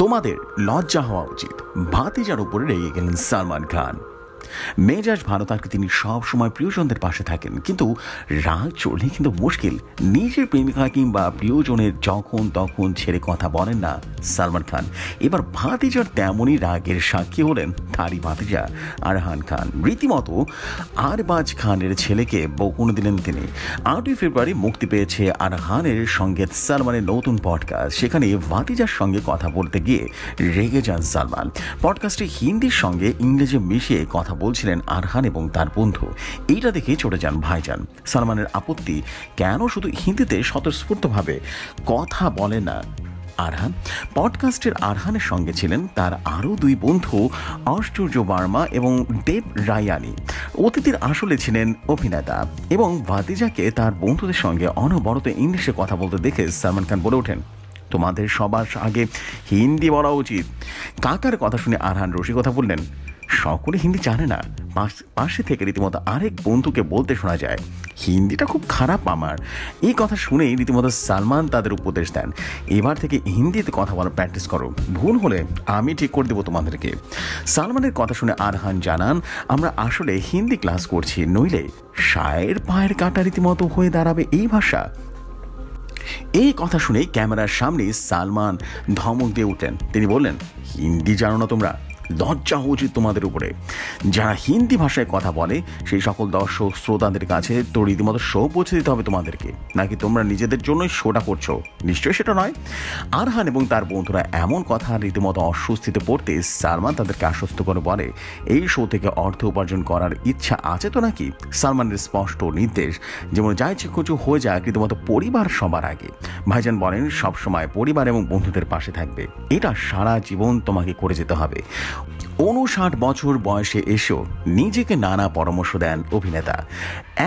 তোমাদের লজ্জা হওয়া উচিত। ভাতিজার উপরে রেগে গেলেন সালমান খান। মেজাজ ভালো থাকলে তিনি সব সময় প্রিয়জনদের পাশে থাকেন, কিন্তু রাগ চড়লে কিন্তু মুশকিল। নিজের প্রেমিকা কিংবা প্রিয়জনের যখন তখন ছেড়ে কথা বলেন না সালমান খান। এবার ভাতিজার তেমনই রাগের সাক্ষী হলেন তারই ভাতিজা আরহান খান। রীতিমতো আরবাজ খানের ছেলেকে বকুনি দিলেন তিনি। 8ই ফেব্রুয়ারি মুক্তি পেয়েছে আরহানের সঙ্গে সালমানের নতুন পডকাস্ট। সেখানে ভাতিজার সঙ্গে কথা বলতে গিয়ে রেগে যান সালমান। পডকাস্টে হিন্দির সঙ্গে ইংরেজি মিশিয়ে কথা বলছিলেন আরহান এবং তার বন্ধু। এইটা দেখে চটে যান ভাইজান। সালমানের আপত্তি, কেন শুধু হিন্দিতে স্বতঃস্ফূর্তভাবে কথা বলে না আরহান। পডকাস্টের আরহানের সঙ্গে ছিলেন তার আরও 2 বন্ধু, আশ্চর্য বার্মা এবং দেব রায়ানি। অতিথির আসলে ছিলেন অভিনেতা এবং ভাতিজাকে তার বন্ধুদের সঙ্গে অনবরত ইংলিশে কথা বলতে দেখে সালমান খান বলে ওঠেন, তোমাদের সবার আগে হিন্দি বলা উচিত। কাকার কথা শুনে আরহান রসিকতা বললেন, সকলে হিন্দি জানে না। পাশে থেকে রীতিমতো আরেক বন্ধুকে বলতে শোনা যায়, হিন্দিটা খুব খারাপ আমার। এই কথা শুনেই রীতিমতো সালমান তাদের উপদেশ দেন, এবার থেকে হিন্দিতে কথা বলা প্র্যাকটিস করো, ভুল হলে আমি ঠিক করে দেবো তোমাদেরকে। সালমানের কথা শুনে আরহান জানান, আমরা আসলে হিন্দি ক্লাস করছি, নইলে শায়ের পায়ের কাটা রীতিমতো হয়ে দাঁড়াবে এই ভাষা। এই কথা শুনেই ক্যামেরার সামনে সালমান ধমক দিয়ে উঠলেন। তিনি বললেন, হিন্দি জানো না তোমরা? লজ্জা হওয়া উচিত তোমাদের উপরে। যারা হিন্দি ভাষায় কথা বলে সেই সকল দর্শক শ্রোতাদের কাছে তো রীতিমতো শো পৌঁছে দিতে হবে তোমাদেরকে, নাকি তোমরা নিজেদের জন্যই শোটা করছো? নিশ্চয়ই সেটা নয়। আরহান এবং তার বন্ধুরা এমন কথা রীতিমতো অস্বস্তিতে পড়তে সালমান তাদেরকে আশ্বস্ত করে বলে, এই শো থেকে অর্থ উপার্জন করার ইচ্ছা আছে তো নাকি? সালমানের স্পষ্ট নির্দেশ, যেমন যা ইচ্ছে কিছু হয়ে যাক, রীতিমতো পরিবার সবার আগে। ভাইজান বলেন, সবসময় পরিবার এবং বন্ধুদের পাশে থাকবে, এটা সারা জীবন তোমাকে করে যেতে হবে। 59 বছর বয়সে এসেও নিজেকে নানা পরামর্শ দেন অভিনেতা।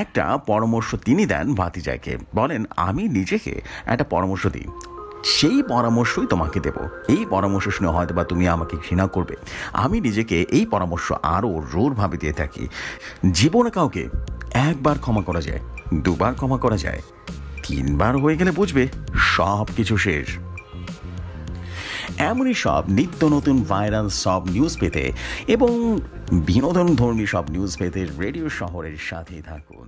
একটা পরামর্শ তিনি দেন ভাতিজাকে, বলেন, আমি নিজেকে একটা পরামর্শ দিই, সেই পরামর্শই তোমাকে দেব। এই পরামর্শ শুনে হয়তো বা তুমি আমাকে ঘৃণা করবে, আমি নিজেকে এই পরামর্শ আরও জোরভাবে দিয়ে থাকি। জীবনে কাউকে 1 বার ক্ষমা করা যায়, 2 বার ক্ষমা করা যায়, 3 বার হয়ে গেলে বুঝবে সব কিছু শেষ। এমনই সব নিত্য নতুন ভাইরাল সব নিউজ পেতে এবং বিনোদনধর্মী সব নিউজ পেতে রেডিও শহরের সাথেই থাকুন।